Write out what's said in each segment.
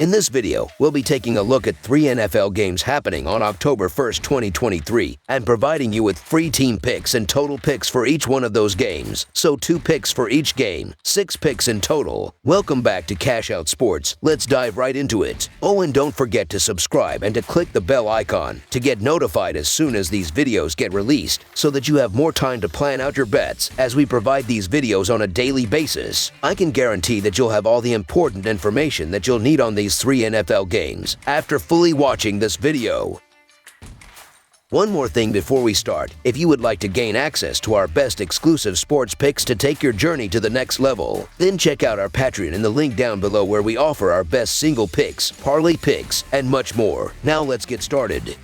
In this video, we'll be taking a look at 3 NFL games happening on October 1st, 2023, and providing you with free team picks and total picks for each one of those games. So 2 picks for each game, 6 picks in total. Welcome back to Cash Out Sports. Let's dive right into it. Oh, and don't forget to subscribe and to click the bell icon to get notified as soon as these videos get released, so that you have more time to plan out your bets as we provide these videos on a daily basis. I can guarantee that you'll have all the important information that you'll need on these 3 NFL games after fully watching this video. One more thing before we start. If you would like to gain access to our best exclusive sports picks to take your journey to the next level, then check out our Patreon in the link down below, where we offer our best single picks, parlay picks, and much more. Now let's get started.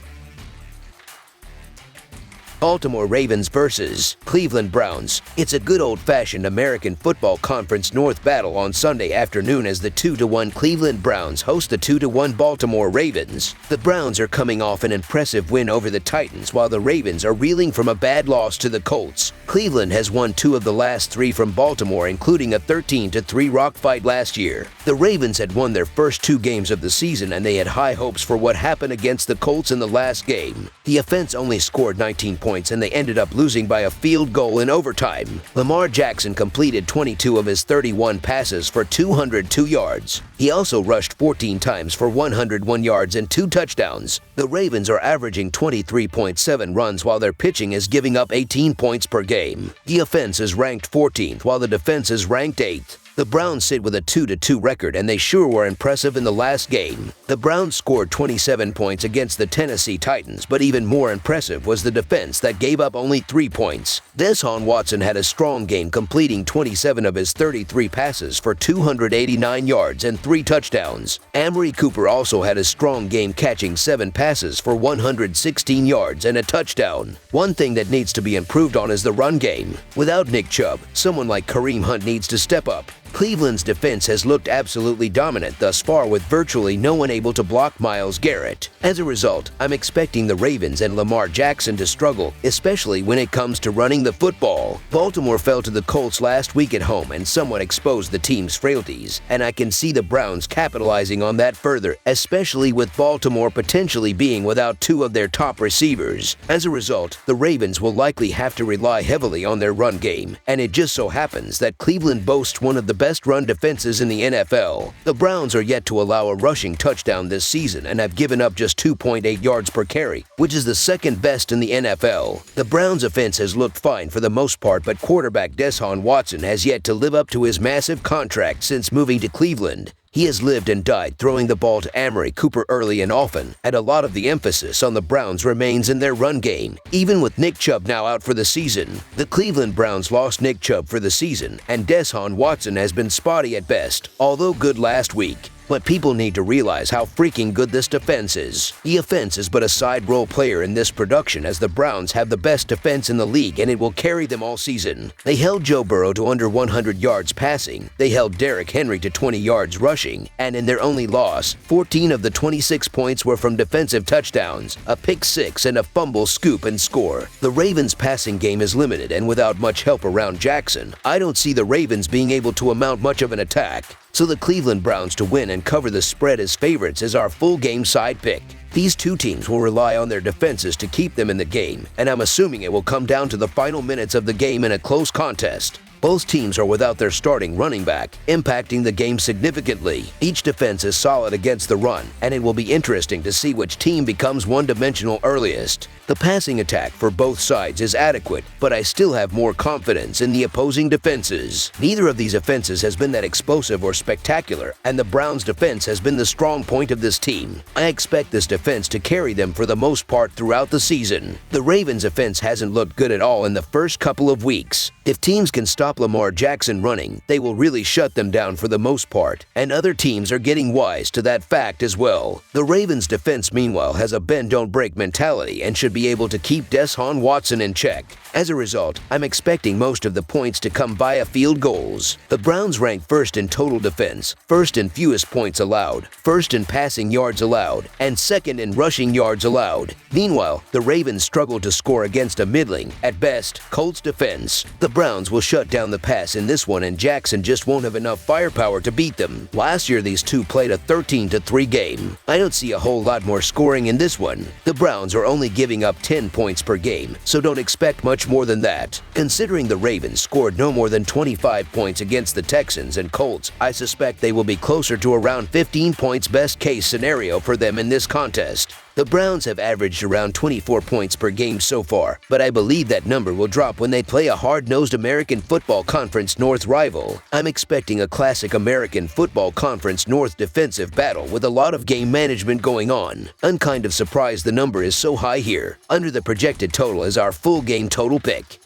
Baltimore Ravens versus Cleveland Browns. It's a good old-fashioned American Football Conference North battle on Sunday afternoon as the 2-1 Cleveland Browns host the 2-1 Baltimore Ravens. The Browns are coming off an impressive win over the Titans, while the Ravens are reeling from a bad loss to the Colts. Cleveland has won 2 of the last 3 from Baltimore, including a 13-3 rock fight last year. The Ravens had won their first 2 games of the season, and they had high hopes for what happened against the Colts in the last game. The offense only scored 19 points, and they ended up losing by a field goal in overtime. Lamar Jackson completed 22 of his 31 passes for 202 yards. He also rushed 14 times for 101 yards and 2 touchdowns. The Ravens are averaging 23.7 runs, while their pitching is giving up 18 points per game. The offense is ranked 14th, while the defense is ranked 8th. The Browns sit with a 2-2 record, and they sure were impressive in the last game. The Browns scored 27 points against the Tennessee Titans, but even more impressive was the defense that gave up only 3 points. Deshaun Watson had a strong game, completing 27 of his 33 passes for 289 yards and 3 touchdowns. Amari Cooper also had a strong game, catching 7 passes for 116 yards and a touchdown. One thing that needs to be improved on is the run game. Without Nick Chubb, someone like Kareem Hunt needs to step up. Cleveland's defense has looked absolutely dominant thus far, with virtually no one able to block Myles Garrett. As a result, I'm expecting the Ravens and Lamar Jackson to struggle, especially when it comes to running the football. Baltimore fell to the Colts last week at home and somewhat exposed the team's frailties, and I can see the Browns capitalizing on that further, especially with Baltimore potentially being without 2 of their top receivers. As a result, the Ravens will likely have to rely heavily on their run game, and it just so happens that Cleveland boasts one of the best run defenses in the NFL. The Browns are yet to allow a rushing touchdown this season and have given up just 2.8 yards per carry, which is the second best in the NFL. The Browns' offense has looked fine for the most part, but quarterback Deshaun Watson has yet to live up to his massive contract since moving to Cleveland. He has lived and died throwing the ball to Amari Cooper early and often, and a lot of the emphasis on the Browns remains in their run game, even with Nick Chubb now out for the season. The Cleveland Browns lost Nick Chubb for the season, and Deshaun Watson has been spotty at best, although good last week. But people need to realize how freaking good this defense is. The offense is but a side role player in this production, as the Browns have the best defense in the league, and it will carry them all season. They held Joe Burrow to under 100 yards passing, they held Derrick Henry to 20 yards rushing, and in their only loss, 14 of the 26 points were from defensive touchdowns, a pick 6, and a fumble, scoop, and score. The Ravens' passing game is limited, and without much help around Jackson, I don't see the Ravens being able to mount much of an attack. So the Cleveland Browns to win and cover the spread as favorites is our full game side pick. These 2 teams will rely on their defenses to keep them in the game, and I'm assuming it will come down to the final minutes of the game in a close contest. Both teams are without their starting running back, impacting the game significantly. Each defense is solid against the run, and it will be interesting to see which team becomes one-dimensional earliest. The passing attack for both sides is adequate, but I still have more confidence in the opposing defenses. Neither of these offenses has been that explosive or spectacular, and the Browns' defense has been the strong point of this team. I expect this defense to carry them for the most part throughout the season. The Ravens' offense hasn't looked good at all in the first couple of weeks. If teams can stop Lamar Jackson running, they will really shut them down for the most part, and other teams are getting wise to that fact as well. The Ravens' defense, meanwhile, has a bend-don't-break mentality and should be able to keep Deshaun Watson in check. As a result, I'm expecting most of the points to come via field goals. The Browns rank 1st in total defense, 1st in fewest points allowed, 1st in passing yards allowed, and 2nd in rushing yards allowed. Meanwhile, the Ravens struggle to score against a middling, at best, Colts defense. The Browns will shut down down the pass in this one, and Jackson just won't have enough firepower to beat them. Last year, these two played a 13-3 game. I don't see a whole lot more scoring in this one. The Browns are only giving up 10 points per game, so don't expect much more than that. Considering the Ravens scored no more than 25 points against the Texans and Colts, I suspect they will be closer to around 15 points best case scenario for them in this contest. The Browns have averaged around 24 points per game so far, but I believe that number will drop when they play a hard-nosed American Football Conference North rival. I'm expecting a classic American Football Conference North defensive battle with a lot of game management going on. I'm kind of surprised the number is so high here. Under the projected total is our full game total pick.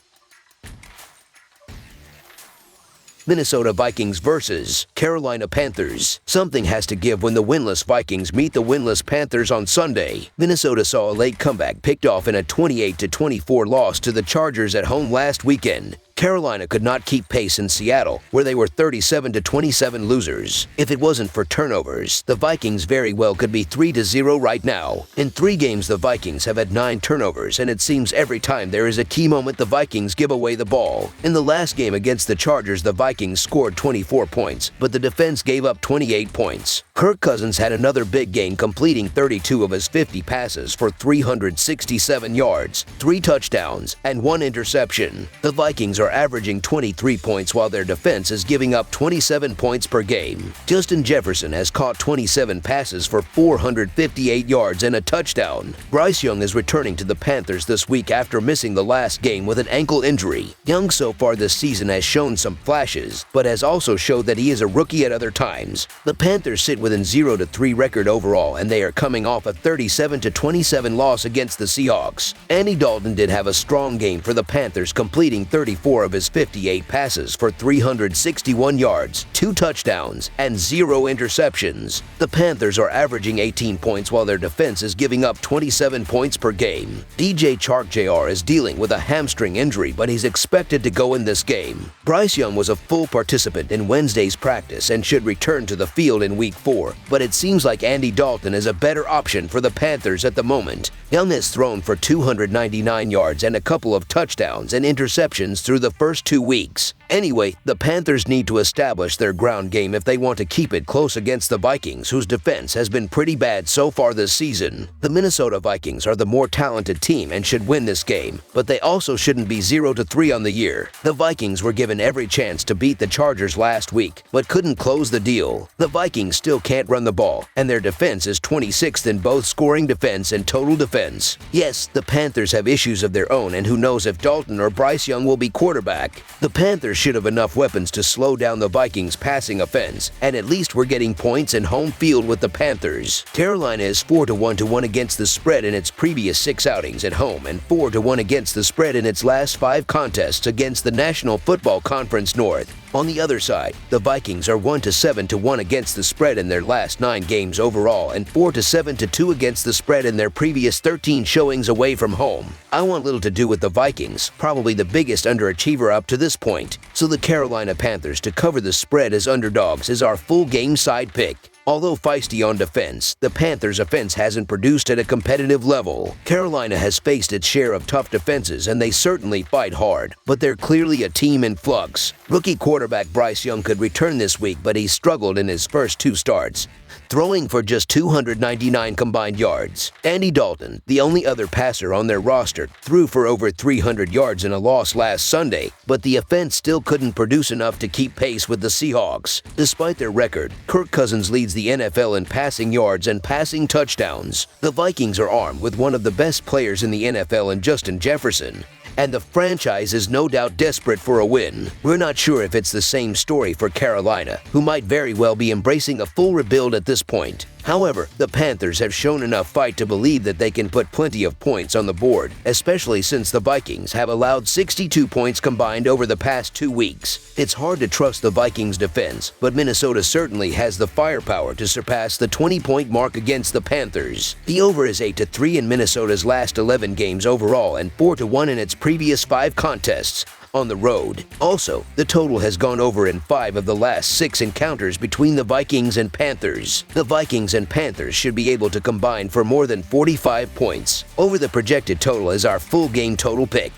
Minnesota Vikings versus Carolina Panthers. Something has to give when the winless Vikings meet the winless Panthers on Sunday. Minnesota saw a late comeback picked off in a 28-24 loss to the Chargers at home last weekend. Carolina could not keep pace in Seattle, where they were 37-27 losers. If it wasn't for turnovers, the Vikings very well could be 3-0 right now. In 3 games, the Vikings have had 9 turnovers, and it seems every time there is a key moment the Vikings give away the ball. In the last game against the Chargers, the Vikings scored 24 points, but the defense gave up 28 points. Kirk Cousins had another big game, completing 32 of his 50 passes for 367 yards, 3 touchdowns, and 1 interception. The Vikings are averaging 23 points while their defense is giving up 27 points per game. Justin Jefferson has caught 27 passes for 458 yards and a touchdown. Bryce Young is returning to the Panthers this week after missing the last game with an ankle injury. Young so far this season has shown some flashes, but has also showed that he is a rookie at other times. The Panthers sit within 0-3 record overall, and they are coming off a 37-27 loss against the Seahawks. Andy Dalton did have a strong game for the Panthers, completing 34 of his 58 passes for 361 yards, 2 touchdowns, and 0 interceptions. The Panthers are averaging 18 points while their defense is giving up 27 points per game. DJ Chark Jr. is dealing with a hamstring injury, but he's expected to go in this game. Bryce Young was a full participant in Wednesday's practice and should return to the field in Week 4, but it seems like Andy Dalton is a better option for the Panthers at the moment. Young has thrown for 299 yards and a couple of touchdowns and interceptions through the first 2 weeks. Anyway, the Panthers need to establish their ground game if they want to keep it close against the Vikings, whose defense has been pretty bad so far this season. The Minnesota Vikings are the more talented team and should win this game, but they also shouldn't be 0-3 on the year. The Vikings were given every chance to beat the Chargers last week, but couldn't close the deal. The Vikings still can't run the ball, and their defense is 26th in both scoring defense and total defense. Yes, the Panthers have issues of their own, and who knows if Dalton or Bryce Young will be quarterback. The Panthers should have enough weapons to slow down the Vikings' passing offense, and at least we're getting points in home field with the Panthers. Carolina is 4-1 against the spread in its previous 6 outings at home, and 4-1 against the spread in its last 5 contests against the National Football Conference North. On the other side, the Vikings are 1-7-1 against the spread in their last 9 games overall, and 4-7-2 against the spread in their previous 13 showings away from home. I want little to do with the Vikings, probably the biggest underachiever up to this point, so the Carolina Panthers to cover the spread as underdogs is our full game side pick. Although feisty on defense, the Panthers' offense hasn't produced at a competitive level. Carolina has faced its share of tough defenses, and they certainly fight hard, but they're clearly a team in flux. Rookie quarterback Bryce Young could return this week, but he struggled in his first 2 starts, throwing for just 299 combined yards. Andy Dalton, the only other passer on their roster, threw for over 300 yards in a loss last Sunday, but the offense still couldn't produce enough to keep pace with the Seahawks. Despite their record, Kirk Cousins leads the NFL in passing yards and passing touchdowns. The Vikings are armed with one of the best players in the NFL in Justin Jefferson, and the franchise is no doubt desperate for a win. We're not sure if it's the same story for Carolina, who might very well be embracing a full rebuild at this point. However, the Panthers have shown enough fight to believe that they can put plenty of points on the board, especially since the Vikings have allowed 62 points combined over the past 2 weeks. It's hard to trust the Vikings' defense, but Minnesota certainly has the firepower to surpass the 20-point mark against the Panthers. The over is 8-3 in Minnesota's last 11 games overall and 4-1 in its previous 5 contests on the road. Also, the total has gone over in 5 of the last 6 encounters between the Vikings and Panthers. The Vikings and Panthers should be able to combine for more than 45 points. Over the projected total is our full game total pick.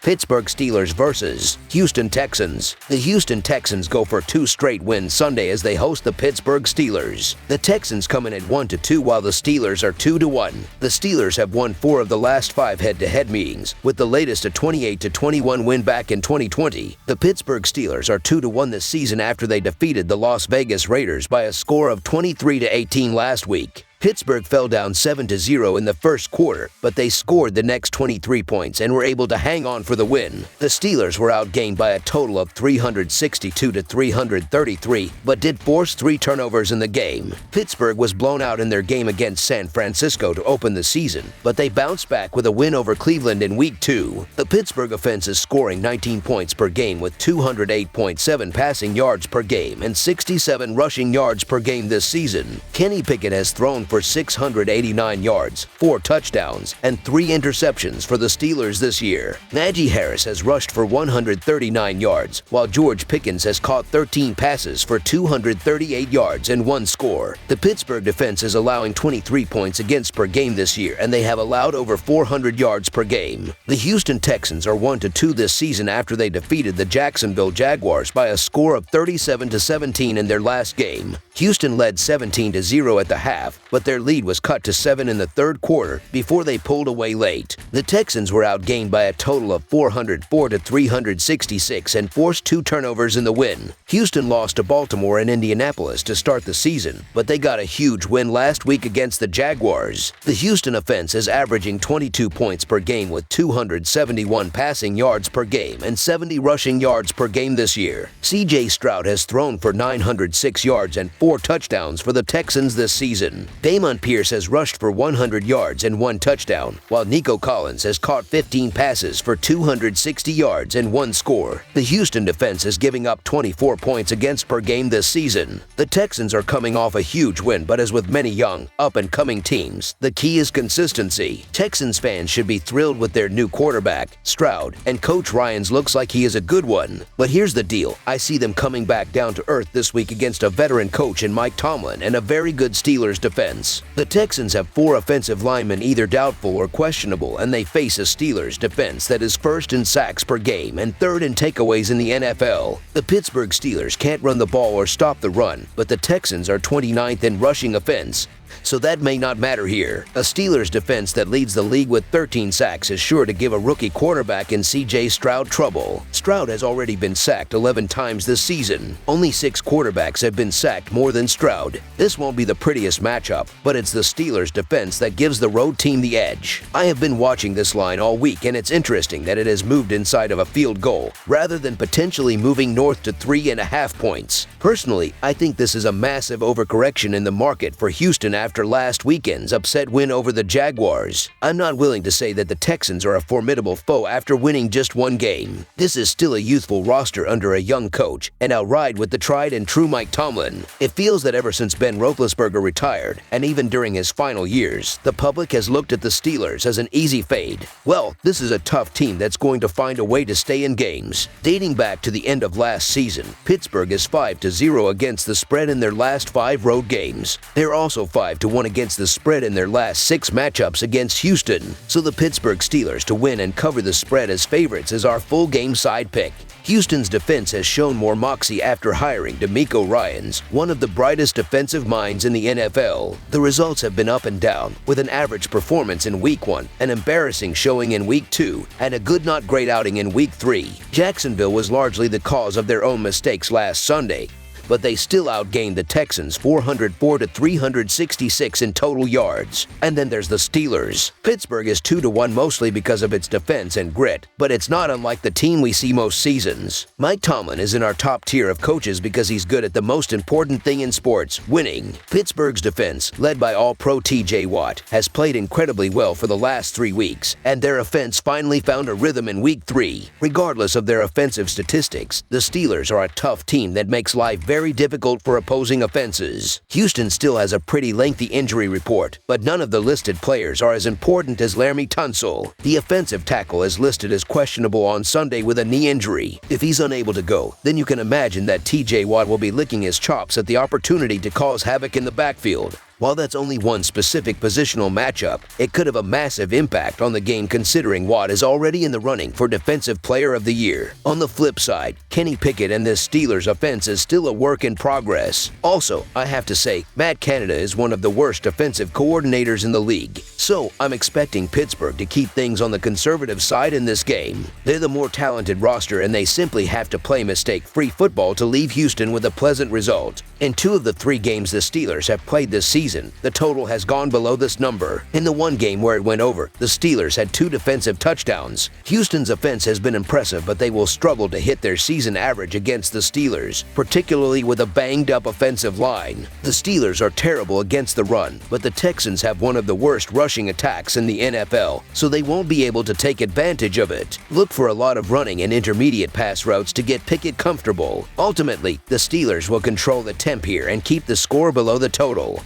Pittsburgh Steelers versus Houston Texans. The Houston Texans go for 2 straight wins Sunday as they host the Pittsburgh Steelers. The Texans come in at 1-2 while the Steelers are 2-1. The Steelers have won 4 of the last 5 head-to-head meetings, with the latest a 28-21 win back in 2020. The Pittsburgh Steelers are 2-1 this season after they defeated the Las Vegas Raiders by a score of 23-18 last week. Pittsburgh fell down 7-0 in the first quarter, but they scored the next 23 points and were able to hang on for the win. The Steelers were outgained by a total of 362-333, but did force 3 turnovers in the game. Pittsburgh was blown out in their game against San Francisco to open the season, but they bounced back with a win over Cleveland in Week 2. The Pittsburgh offense is scoring 19 points per game with 208.7 passing yards per game and 67 rushing yards per game this season. Kenny Pickett has thrown for 689 yards, 4 touchdowns, and 3 interceptions for the Steelers this year. Najee Harris has rushed for 139 yards, while George Pickens has caught 13 passes for 238 yards and 1 score. The Pittsburgh defense is allowing 23 points against per game this year, and they have allowed over 400 yards per game. The Houston Texans are 1-2 this season after they defeated the Jacksonville Jaguars by a score of 37-17 in their last game. Houston led 17-0 at the half, but their lead was cut to 7 in the third quarter before they pulled away late. The Texans were outgained by a total of 404-366 and forced 2 turnovers in the win. Houston lost to Baltimore and Indianapolis to start the season, but they got a huge win last week against the Jaguars. The Houston offense is averaging 22 points per game with 271 passing yards per game and 70 rushing yards per game this year. C.J. Stroud has thrown for 906 yards and 4 touchdowns for the Texans this season. Damon Pierce has rushed for 100 yards and 1 touchdown, while Nico Collins has caught 15 passes for 260 yards and 1 score. The Houston defense is giving up 24 points against per game this season. The Texans are coming off a huge win, but as with many young, up-and-coming teams, the key is consistency. Texans fans should be thrilled with their new quarterback, Stroud, and Coach Ryans looks like he is a good one. But here's the deal, I see them coming back down to earth this week against a veteran coach in Mike Tomlin and a very good Steelers defense. The Texans have 4 offensive linemen either doubtful or questionable, and they face a Steelers defense that is 1st in sacks per game and 3rd in takeaways in the NFL. The Pittsburgh Steelers can't run the ball or stop the run, but the Texans are 29th in rushing offense, so that may not matter here. A Steelers defense that leads the league with 13 sacks is sure to give a rookie quarterback in C.J. Stroud trouble. Stroud has already been sacked 11 times this season. Only 6 quarterbacks have been sacked more than Stroud. This won't be the prettiest matchup, but it's the Steelers defense that gives the road team the edge. I have been watching this line all week, and it's interesting that it has moved inside of a field goal, rather than potentially moving north to 3.5 points. Personally, I think this is a massive overcorrection in the market for Houston after last weekend's upset win over the Jaguars. I'm not willing to say that the Texans are a formidable foe after winning just 1 game. This is still a youthful roster under a young coach, and I'll ride with the tried and true Mike Tomlin. It feels that ever since Ben Roethlisberger retired, and even during his final years, the public has looked at the Steelers as an easy fade. Well, this is a tough team that's going to find a way to stay in games. Dating back to the end of last season, Pittsburgh is 5-0 against the spread in their last 5 road games. They're also 5-1 against the spread in their last 6 matchups against Houston, so the Pittsburgh Steelers to win and cover the spread as favorites is our full game side pick. Houston's defense has shown more moxie after hiring DeMeco Ryans, one of the brightest defensive minds in the NFL. The results have been up and down, with an average performance in Week 1, an embarrassing showing in Week 2, and a good not great outing in Week 3. Jacksonville was largely the cause of their own mistakes last Sunday, but they still outgained the Texans 404-366 in total yards. And then there's the Steelers. Pittsburgh is 2-1 mostly because of its defense and grit, but it's not unlike the team we see most seasons. Mike Tomlin is in our top tier of coaches because he's good at the most important thing in sports, winning. Pittsburgh's defense, led by All-Pro T.J. Watt, has played incredibly well for the last 3 weeks, and their offense finally found a rhythm in Week 3. Regardless of their offensive statistics, the Steelers are a tough team that makes life very difficult for opposing offenses. Houston still has a pretty lengthy injury report, but none of the listed players are as important as Laremy Tunsil. The offensive tackle is listed as questionable on Sunday with a knee injury. If he's unable to go, then you can imagine that T.J. Watt will be licking his chops at the opportunity to cause havoc in the backfield. While that's only one specific positional matchup, it could have a massive impact on the game considering Watt is already in the running for Defensive Player of the Year. On the flip side, Kenny Pickett and this Steelers offense is still a work in progress. Also, I have to say, Matt Canada is one of the worst defensive coordinators in the league, so I'm expecting Pittsburgh to keep things on the conservative side in this game. They're the more talented roster and they simply have to play mistake-free football to leave Houston with a pleasant result. In 2 of the 3 games the Steelers have played this season, the total has gone below this number. In the one game where it went over, the Steelers had 2 defensive touchdowns. Houston's offense has been impressive, but they will struggle to hit their season average against the Steelers, particularly with a banged-up offensive line. The Steelers are terrible against the run, but the Texans have one of the worst rushing attacks in the NFL, so they won't be able to take advantage of it. Look for a lot of running and intermediate pass routes to get Pickett comfortable. Ultimately, the Steelers will control the temp here and keep the score below the total.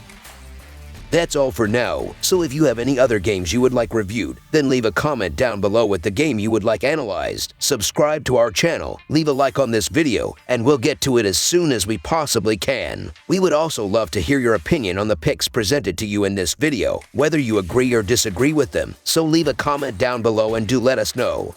That's all for now, so if you have any other games you would like reviewed, then leave a comment down below with the game you would like analyzed. Subscribe to our channel, leave a like on this video, and we'll get to it as soon as we possibly can. We would also love to hear your opinion on the picks presented to you in this video, whether you agree or disagree with them, so leave a comment down below and do let us know.